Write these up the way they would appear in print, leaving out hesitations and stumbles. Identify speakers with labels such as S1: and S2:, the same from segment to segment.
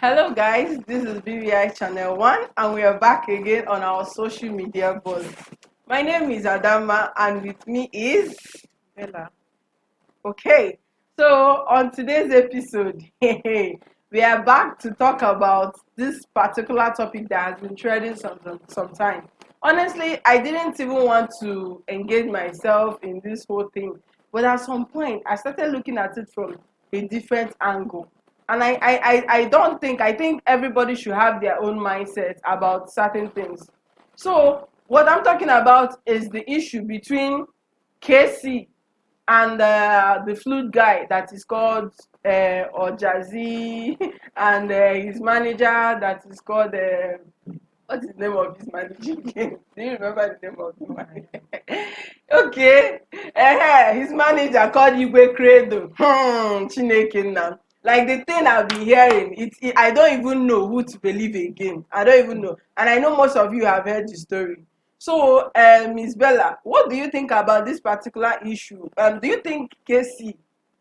S1: Hello guys, this is BBI Channel 1 and we are back again on our social media buzz. My name is Adama and with me is Bella. Okay, so on today's episode, we are back to talk about this particular topic that has been trending some time. Honestly, I didn't even want to engage myself in this whole thing, but at some point, I started looking at it from a different angle. And I don't think, I think everybody should have their own mindset about certain things. So, what I'm talking about is the issue between Casey and the flute guy that is called Ojazy and his manager that is called what's the name of his manager again? Do you remember the name of the manager? Okay, his manager called Igwe Credo. Chineke now. Like the thing I've been hearing, I don't even know who to believe again. I don't even know, and I know most of you have heard the story. So, Miss Bella, what do you think about this particular issue? Do you think Casey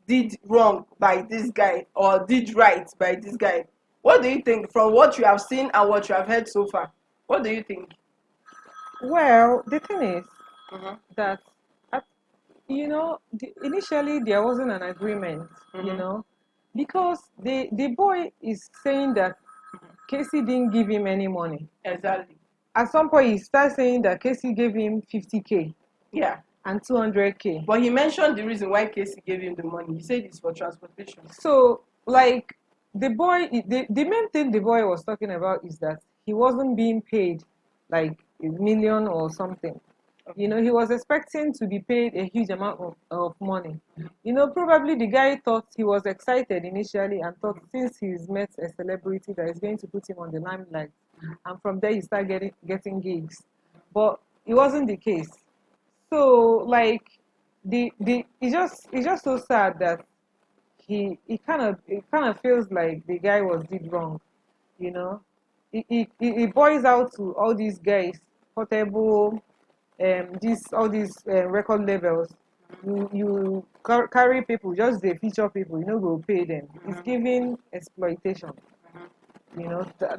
S1: did wrong by this guy or did right by this guy? What do you think from what you have seen and what you have heard so far? What do you think?
S2: Well, the thing is
S1: Mm-hmm.
S2: that, uh, initially there wasn't an agreement,
S1: Mm-hmm.
S2: because the boy is saying that Casey didn't give him any money.
S1: Exactly.
S2: At some point, he starts saying that Casey gave him 50K
S1: Yeah.
S2: and 200K.
S1: But he mentioned the reason why Casey gave him the money. He said it's for transportation.
S2: So, like, the main thing the boy was talking about is that he wasn't being paid like a million or something. He was expecting to be paid a huge amount of money. Probably the guy thought he was excited initially and thought since he's met a celebrity that is going to put him on the limelight. And from there, he started getting gigs. But it wasn't the case. So, like, it's just so sad that it kind of feels like the guy did wrong, you know. It boils out to all these guys, Portable, these all these record labels. You carry people, just they feature people, go pay them. It's giving exploitation,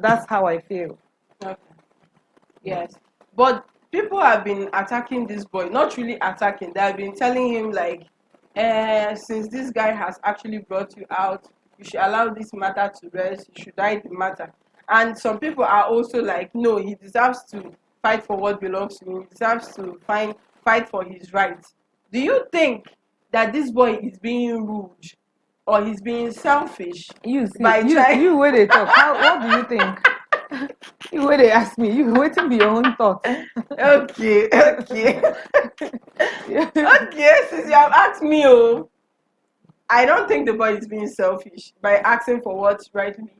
S2: that's how I feel.
S1: Okay. Yes. But people have been attacking this boy. Not really attacking. They have been telling him like, since this guy has actually brought you out, you should allow this matter to rest. You should die the matter. And some people are also like, no, he deserves to fight for what belongs to him. He deserves to fight for his rights. Do you think that this boy is being rude or he's being selfish
S2: You see,
S1: by
S2: you
S1: trying?
S2: you where they talk. What do you think? You where they ask me, you waiting be your own thoughts.
S1: Okay, okay.
S2: Yeah.
S1: Okay, since you have asked me, oh, I don't think the boy is being selfish by asking for what rightly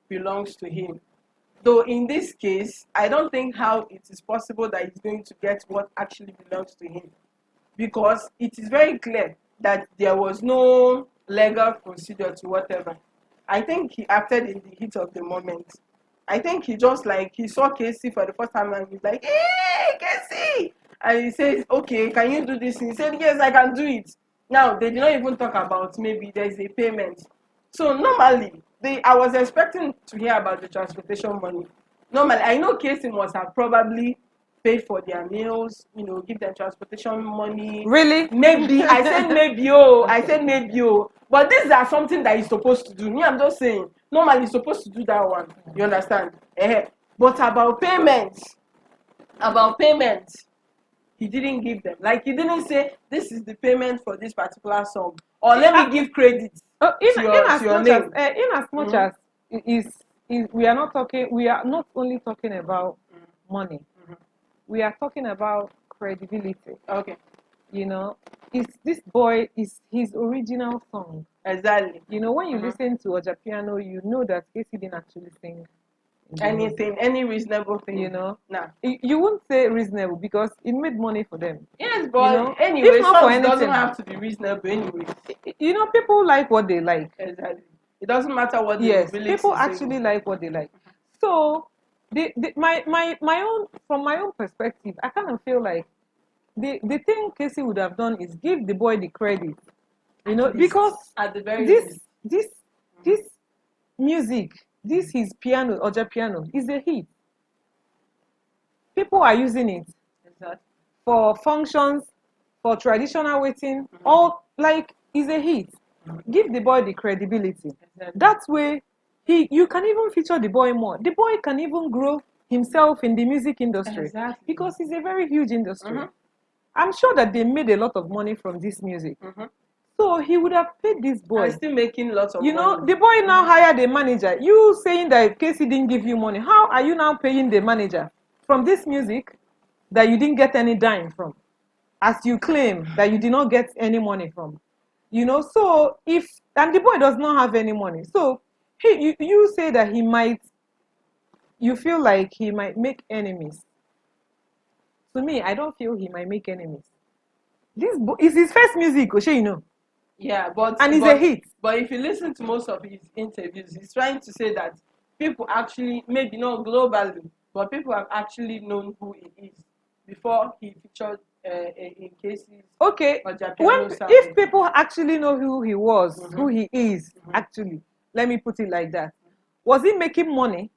S1: belongs to him. Though in this case, I don't think how it is possible that he's going to get what actually belongs to him because it is very clear that there was no legal procedure to whatever. I think he acted in the heat of the moment. I think he just like he saw Casey for the first time and he's like, "Hey, Casey!" And he says, "Okay, can you do this?" And he said, "Yes, I can do it." Now they did not even talk about maybe there's a payment. So normally, I was expecting to hear about the transportation money. Normally, I know Casey must have probably paid for their meals, give them transportation money.
S2: Really?
S1: Maybe I said maybe I said maybe but these are something that he's supposed to do. Me, I'm just saying. Normally, he's supposed to do that one. You understand? But about payments, he didn't give them. Like he didn't say this is the payment for this particular song, or let me give credit
S2: In
S1: to
S2: in
S1: your
S2: as
S1: to your
S2: much as
S1: name.
S2: in as much
S1: Mhm.
S2: as we are not only talking about money.
S1: Mhm.
S2: We are talking about credibility.
S1: Okay,
S2: You know, it's this boy is his original song.
S1: exactly.
S2: When you
S1: Mhm.
S2: listen to Oja Piano, you know that Casey didn't actually sing in the music.
S1: Anything, any reasonable
S2: You
S1: thing.
S2: know,
S1: Nah.
S2: you won't say reasonable because it made money for them.
S1: Yes,
S2: You
S1: but
S2: know, if
S1: anyway,
S2: not for
S1: songs doesn't
S2: anything,
S1: have to be reasonable anyway.
S2: people like what they like.
S1: Exactly. It doesn't matter what the
S2: Yes,
S1: lyrics
S2: people
S1: is saying.
S2: actually like what they like. So, my own from my own perspective, I kind of feel like the thing Casey would have done is give the boy the credit,
S1: At least.
S2: because
S1: At the very
S2: this
S1: least.
S2: this this music this his piano, Oja piano, is a hit. People are using it
S1: Exactly.
S2: for functions, for traditional waiting, all like is a hit. Give the boy the credibility.
S1: Exactly.
S2: That way, you can even feature the boy more. The boy can even grow himself in the music industry
S1: Exactly.
S2: because it's a very huge industry.
S1: Mhm.
S2: I'm sure that they made a lot of money from this music.
S1: Mhm.
S2: So he would have paid this boy.
S1: And still making lots of
S2: You know,
S1: money.
S2: the boy now hired a manager. You saying that Casey didn't give you money. How are you now paying the manager from this music that you didn't get any dime from? As you claim that you did not get any money from. You know, so if, and the boy does not have any money. So you say that he might, you feel like he might make enemies. To me, I don't feel he might make enemies. This is his first music, Oshe, you know.
S1: Yeah, but
S2: And it's a hit.
S1: But if you listen to most of his interviews, he's trying to say that people actually, maybe not globally, but people have actually known who he is before he featured in cases.
S2: Okay,
S1: or
S2: when
S1: Japiano sound.
S2: if people actually know who he was, who he is,
S1: Mhm.
S2: actually, let me put it like that. Was he making money?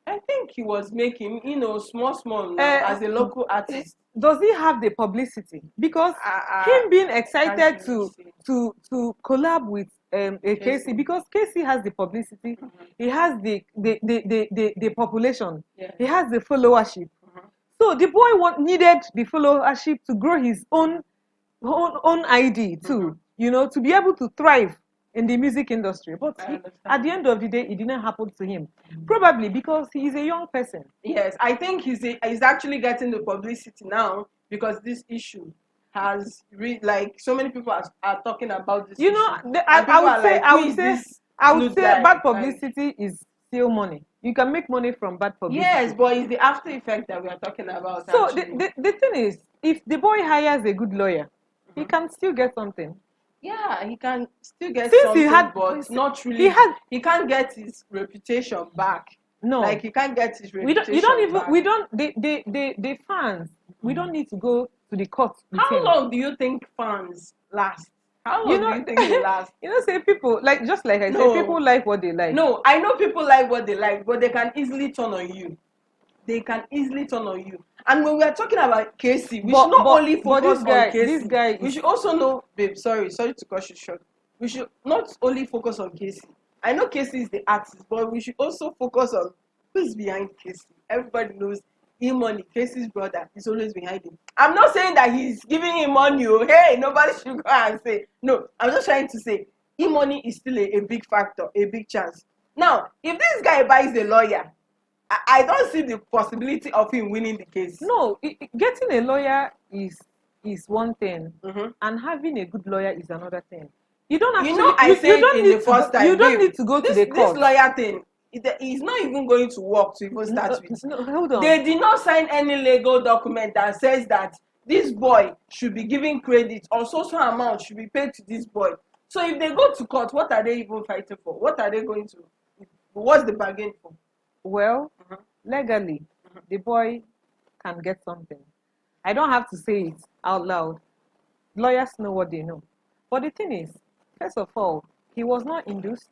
S1: I think he was making, small now as a local artist.
S2: Does he have the publicity? Because
S1: I
S2: him being
S1: can't
S2: excited
S1: really
S2: to
S1: say.
S2: to collab with a Casey, because Casey has the publicity, he has the population,
S1: Yeah.
S2: he has the followership.
S1: Mhm.
S2: So the boy needed the followership to grow his own ID too, you know, to be able to thrive in the music industry. But
S1: I understand.
S2: at the end of the day, it didn't happen to him. Probably because he is a young person.
S1: Yes, I think he's actually getting the publicity now because this issue has like so many people are talking about this
S2: You
S1: issue.
S2: know,
S1: And people are like,
S2: I
S1: who
S2: would
S1: is
S2: say,
S1: this flute guy?
S2: bad
S1: Like,
S2: publicity is still money. You can make money from bad publicity.
S1: yes, but it's the after effect that we are talking about.
S2: So
S1: Actually.
S2: the thing is, if the boy hires a good lawyer, he can still get something.
S1: Yeah, he can still get
S2: Since
S1: something,
S2: he had,
S1: but not really.
S2: he had
S1: He can't get his reputation back.
S2: no.
S1: Like he can't get his
S2: We don't.
S1: reputation
S2: You don't even.
S1: back.
S2: We don't. The fans. We don't need to go to the court with
S1: How
S2: him.
S1: long do you think fans last? How
S2: You
S1: long
S2: know.
S1: do you think they last?
S2: You know, say people like, just like I say,
S1: No.
S2: people like what they like.
S1: No, I know people like what they like, but they can easily turn on you. They can easily turn on you. And when we are talking about Casey, we should not only focus on Casey.
S2: This guy
S1: We
S2: is,
S1: should also know, babe, sorry to cut you short. We should not only focus on Casey. I know Casey is the artist, but we should also focus on who is behind Casey. Everybody knows money, Casey's brother, is always behind him. I'm not saying that he's giving him money. Oh, hey, nobody should go and say. No, I'm just trying to say money is still a big factor, a big chance. Now, if this guy buys a lawyer, I don't see the possibility of him winning the case.
S2: no, getting a lawyer is one thing,
S1: Mm-hmm.
S2: and having a good lawyer is another thing. You don't actually.
S1: I said
S2: don't
S1: in
S2: need
S1: the
S2: to
S1: first
S2: go,
S1: time,
S2: you don't
S1: babe,
S2: need to go to
S1: this
S2: the court.
S1: this lawyer thing, it's not even going to work to even start with.
S2: No, hold on.
S1: They did not sign any legal document that says that this boy should be given credit or so amount should be paid to this boy. So if they go to court, what are they even fighting for? What are they going to? What's the bargain for?
S2: Well,
S1: Mhm.
S2: legally, the boy can get something. I don't have to say it out loud. Lawyers know what they know. But the thing is, first of all, he was not induced,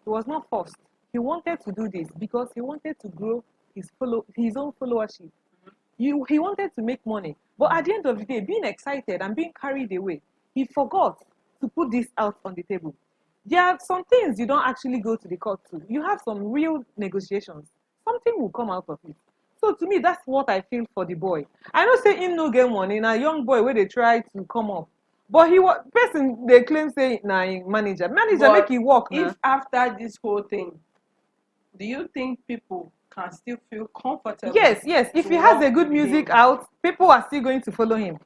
S2: he was not forced. He wanted to do this because he wanted to grow his own followership. He wanted to make money. But at the end of the day, being excited and being carried away, he forgot to put this out on the table. There are some things you don't actually go to the court to. You have some real negotiations. Something will come out of it. So to me, that's what I feel for the boy. I know say him no get money, na young boy where they try to come up. But he was person they claim say na him manager. Manager
S1: But
S2: make he work na.
S1: if after this whole thing, do you think people can still feel comfortable?
S2: Yes. If
S1: to
S2: he has a
S1: work
S2: good
S1: with
S2: music
S1: him?
S2: out, people are still going to follow him.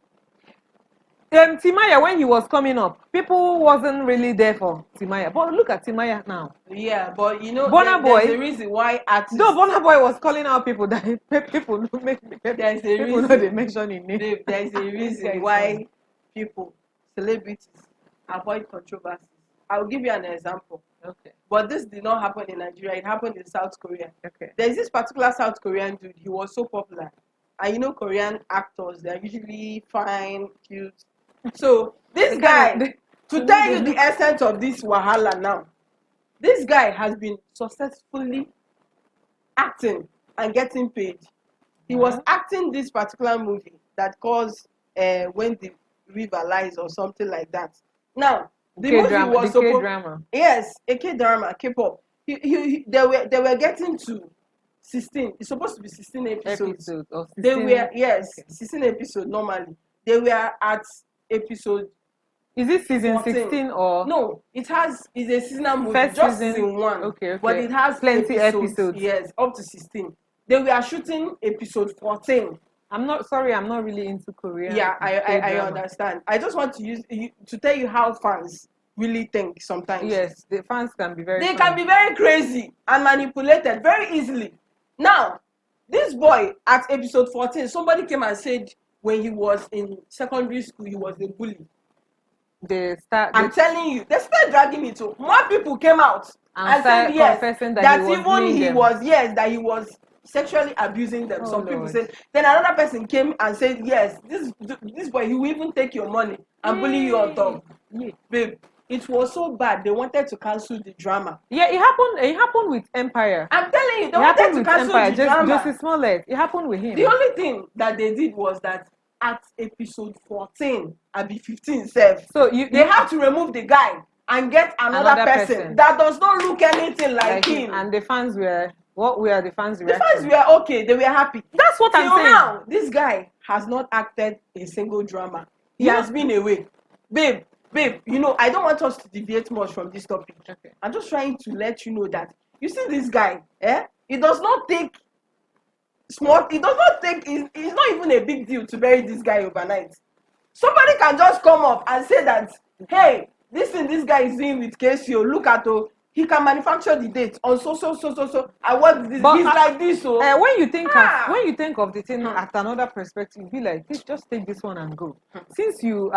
S2: Timaya, when he was coming up, people wasn't really there for Timaya. But look at Timaya now.
S1: Yeah, but you know,
S2: Burna
S1: there's
S2: Boy.
S1: a reason why artists.
S2: Though Burna Boy was calling out people that people don't make
S1: There's a
S2: people know
S1: reason.
S2: they mention in name.
S1: Babe, there's a
S2: This guy
S1: reason
S2: is
S1: why
S2: funny.
S1: people, celebrities, avoid controversies. I'll give you an example.
S2: Okay.
S1: But this did not happen in Nigeria. It happened in South Korea.
S2: Okay.
S1: There's this particular South Korean dude. He was so popular. And you know, Korean actors, they're usually fine, cute. So this guy, to tell you the essence of this wahala now, This guy has been successfully acting and getting paid. He was acting this particular movie that calls When the River Lies or something like that. Now, the movie was supposed,
S2: K-drama.
S1: yes, a K-drama, K-pop. They were getting to 16. It's supposed to be 16 episodes.
S2: Or 16,
S1: They were, yes,
S2: okay.
S1: 16 episodes normally. They were at episode.
S2: Is it season
S1: 14.
S2: 16 or?
S1: No, it's a seasonal movie,
S2: First
S1: just
S2: season?
S1: season 1.
S2: Okay.
S1: But it has
S2: plenty episodes.
S1: Yes, up to 16. They were shooting episode 14.
S2: I'm not really into Korean.
S1: Yeah, I understand. I just want to tell you how fans really think sometimes.
S2: Yes, the fans can be very.
S1: They can be very crazy and manipulated very easily. Now, this boy at episode 14, somebody came and said when he was in secondary school, he was a bully. I'm telling you, they started dragging me to. More people came out and said yes, that he was sexually abusing them. Some people said. Then another person came and said yes, this boy, he will even take your money and bully you on top. Babe, it was so bad they wanted to cancel the drama.
S2: Yeah, it happened with Empire.
S1: I'm telling you, they wanted to cancel the drama.
S2: Justice Smollett, it happened with him.
S1: The only thing that they did was that at episode 14 and be 15 self, so they have to remove the guy and get another person that does not look anything like him.
S2: And the fans were, what were the fans reaction?
S1: The fans were okay, they were happy.
S2: That's what I'm saying.
S1: Now, this guy has not acted a single drama. He has been away. Babe, I don't want us to deviate much from this topic. Okay. I'm just trying to let you know that, you see this guy, he does not take it's not even a big deal to bury this guy overnight. Somebody can just come up and say that, hey, this guy is doing with KCO, look at he can manufacture the date on so I want this. He's like this.
S2: When you think of the thing at another perspective, be like, just take this one and go. Since you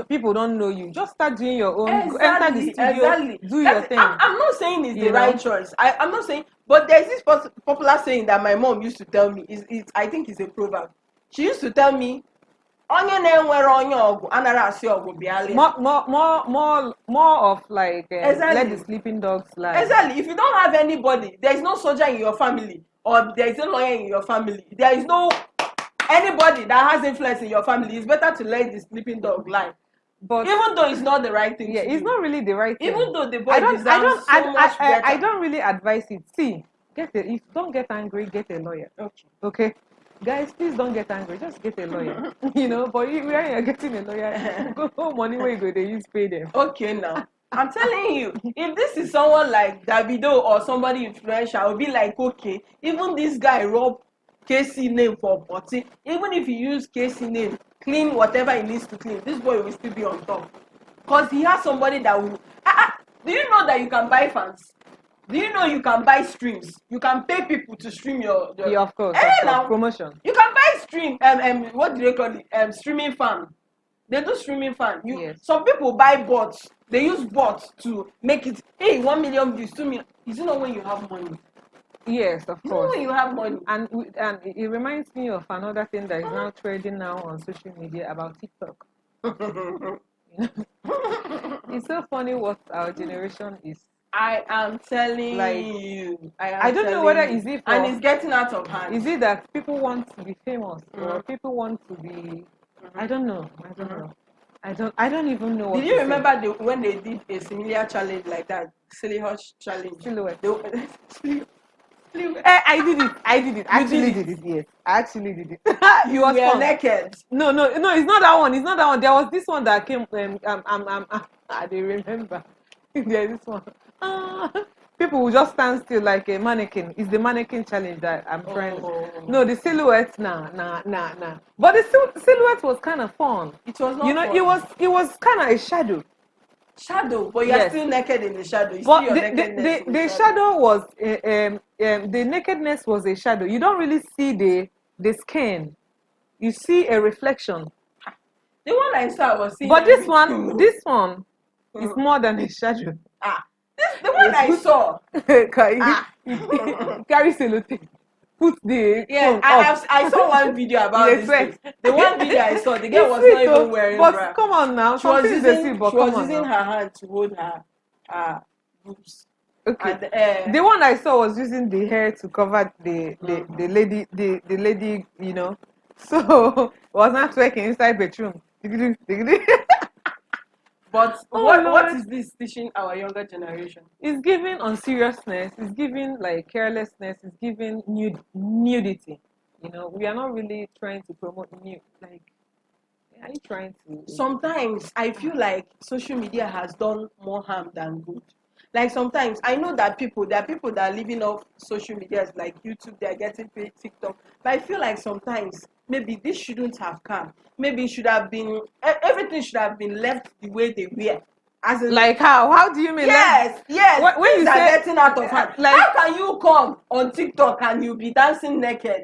S2: people don't know you, just start doing your own. Enter the studio, do your thing.
S1: I'm not saying it's the right choice. I'm not saying, but there's this popular saying that my mom used to tell me. I think it's a proverb. She used to tell me, more
S2: of like exactly. Let the sleeping dogs lie.
S1: Exactly. If you don't have anybody, there is no soldier in your family, or there is no lawyer in your family, there is no anybody that has influence in your family, it's better to let the sleeping dog lie. But even though it's not the right thing,
S2: it's not really the right thing.
S1: Even though the boy deserves so much better.
S2: I don't really advise it. See, if don't get angry, get a lawyer. Okay. Guys, please don't get angry. Just get a lawyer. But where you're getting a lawyer, go money where you go, they use pay them.
S1: Okay, now. I'm telling you, if this is someone like Davido or somebody influential, I'll be like, okay, even this guy rob Casey name for potty, even if he use Casey name, clean whatever he needs to clean, this boy will still be on top. Because he has somebody that will... do you know that you can buy fans? Do you know you can buy streams? You can pay people to stream your...
S2: Yeah, of course.
S1: Now,
S2: promotion.
S1: You can buy stream, what do they call it? Streaming fan. They do streaming fan.
S2: Yes.
S1: Some people buy bots. They use bots to make it, 1 million views, 2 million. Is it not when you have money?
S2: Yes, of course.
S1: When you have money.
S2: And it reminds me of another thing that is now trending now on social media about TikTok. It's so funny what our generation is.
S1: I am telling you.
S2: I don't know whether is it
S1: and it's getting out of hand.
S2: Is it that people want to be famous or people want to be? I don't know. I don't even know.
S1: Did you remember when they did a similar challenge like that? Silly Hush challenge.
S2: Silhouette. I did it. Actually did it. Yes, I actually did it.
S1: You were naked.
S2: No. It's not that one. There was this one that came. I didn't remember. There's this one. People will just stand still like a mannequin. It's the mannequin challenge that I'm trying. No, the silhouette, nah. But the silhouette was kind of fun.
S1: It was not fun.
S2: It was kind of a shadow.
S1: But you're still naked in the shadow.
S2: But the shadow was the nakedness was a shadow. You don't really see the skin. You see a reflection.
S1: The one I saw was seeing.
S2: But this one is more than a shadow.
S1: The one I saw.
S2: Carry cellotape. Put the
S1: I saw one video about this. The one video I saw, the girl was not even wearing bra.
S2: But come on now,
S1: she was using her hand to hold her boobs.
S2: Okay.
S1: And
S2: The one I saw was using the hair to cover the lady, the lady, So was not working inside bedroom.
S1: but
S2: Oh
S1: what
S2: Lord.
S1: is this teaching our younger generation?
S2: It's giving unseriousness, it's giving like carelessness, it's giving nudity. We are not really trying to promote nude. Like, are you trying to?
S1: Sometimes I feel like social media has done more harm than good. Like sometimes I know that there are people that are living off social media like YouTube, they are getting paid, TikTok. But I feel like sometimes maybe this shouldn't have come. Maybe it should have been everything should have been left the way they were. As in,
S2: Like how? How do you mean?
S1: yes, yes,
S2: When
S1: things
S2: you
S1: are
S2: say
S1: getting out of hand.
S2: like
S1: How can you come on TikTok and you be dancing naked?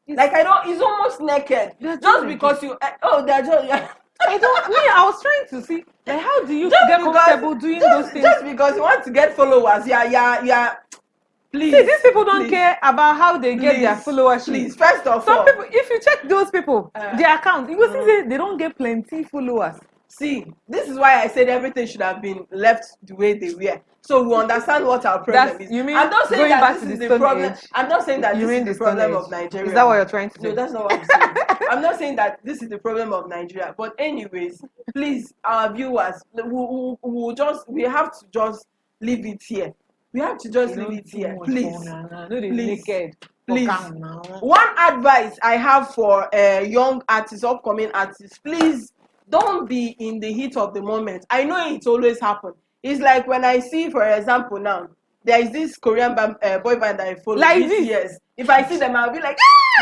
S1: Like I don't, it's almost naked.
S2: they're
S1: Just
S2: doing
S1: because you, they're just, yeah.
S2: I don't me. I was trying to see like how do you
S1: just
S2: get
S1: because
S2: comfortable doing those things?
S1: just because you want to get followers, yeah.
S2: See,
S1: Please,
S2: these people don't
S1: please,
S2: care about how they get their
S1: please,
S2: followership.
S1: please. First of
S2: Some
S1: all,
S2: people, if you check those people, their account, you will see
S1: mm,
S2: they don't get plenty followers.
S1: see, this is why I said everything should have been left the way they were. So we understand what our problem
S2: That's
S1: is.
S2: you mean
S1: I'm not saying
S2: going
S1: that
S2: back
S1: this
S2: to the
S1: is the
S2: Stone
S1: problem.
S2: Age?
S1: I'm not saying that
S2: You
S1: this is
S2: mean
S1: the
S2: the Stone
S1: problem
S2: Age?
S1: of Nigeria.
S2: Is that what you're trying to
S1: No,
S2: say?
S1: that's not what I'm saying. I'm not saying that this is the problem of Nigeria. But anyways, please, our viewers, we have to just leave it here. We have to just
S2: You
S1: leave
S2: don't
S1: it
S2: too
S1: here.
S2: much
S1: Please,
S2: for now. No, they
S1: please,
S2: naked for
S1: please.
S2: calm now.
S1: One advice I have for young artists, upcoming artists, please don't be in the heat of the moment. I know it always happens. It's like when I see, for example, now there is this Korean boy band that I follow,
S2: Like this.
S1: BTS. If I see them, I'll be like,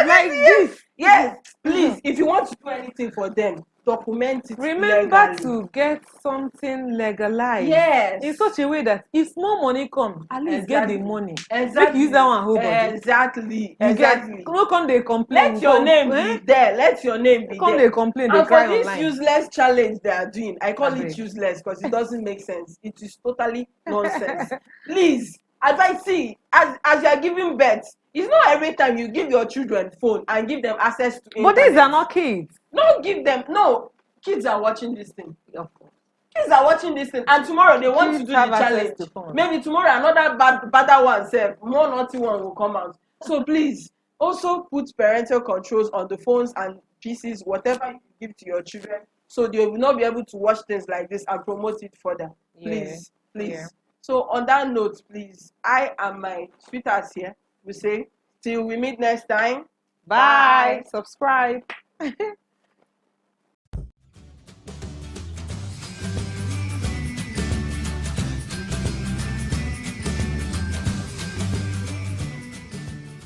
S2: Like
S1: BTS.
S2: this.
S1: Yes, please. If you want to do anything for them, document it
S2: Remember
S1: legally.
S2: to get something legalized
S1: Yes.
S2: in such a way that if more money come, at least get the money.
S1: Exactly.
S2: Make you use that one whole body.
S1: Exactly.
S2: You get
S1: Exactly.
S2: no come they complain.
S1: Let your name be there. Let your name be
S2: Come
S1: there.
S2: they complain, they
S1: And for
S2: cry
S1: this
S2: online.
S1: useless challenge they are doing, I call it
S2: Abeg.
S1: useless because it doesn't make sense. It is totally nonsense. Please, advice, see, as you are giving birth, it's not every time you give your children phone and give them access to
S2: But
S1: internet.
S2: these are not kids.
S1: Don't give them. No, kids are watching this thing.
S2: Of course.
S1: Kids are watching this thing, and tomorrow they want to
S2: Kids
S1: do the
S2: have access
S1: challenge.
S2: to phone.
S1: Maybe tomorrow another badder one sef, more naughty one will come out. So please also put parental controls on the phones and PCs, whatever you give to your children, so they will not be able to watch things like this and promote it further. Please, please.
S2: Yeah.
S1: So on that note, please, I and my sweethearts here will say till we meet next time.
S2: Bye. Subscribe.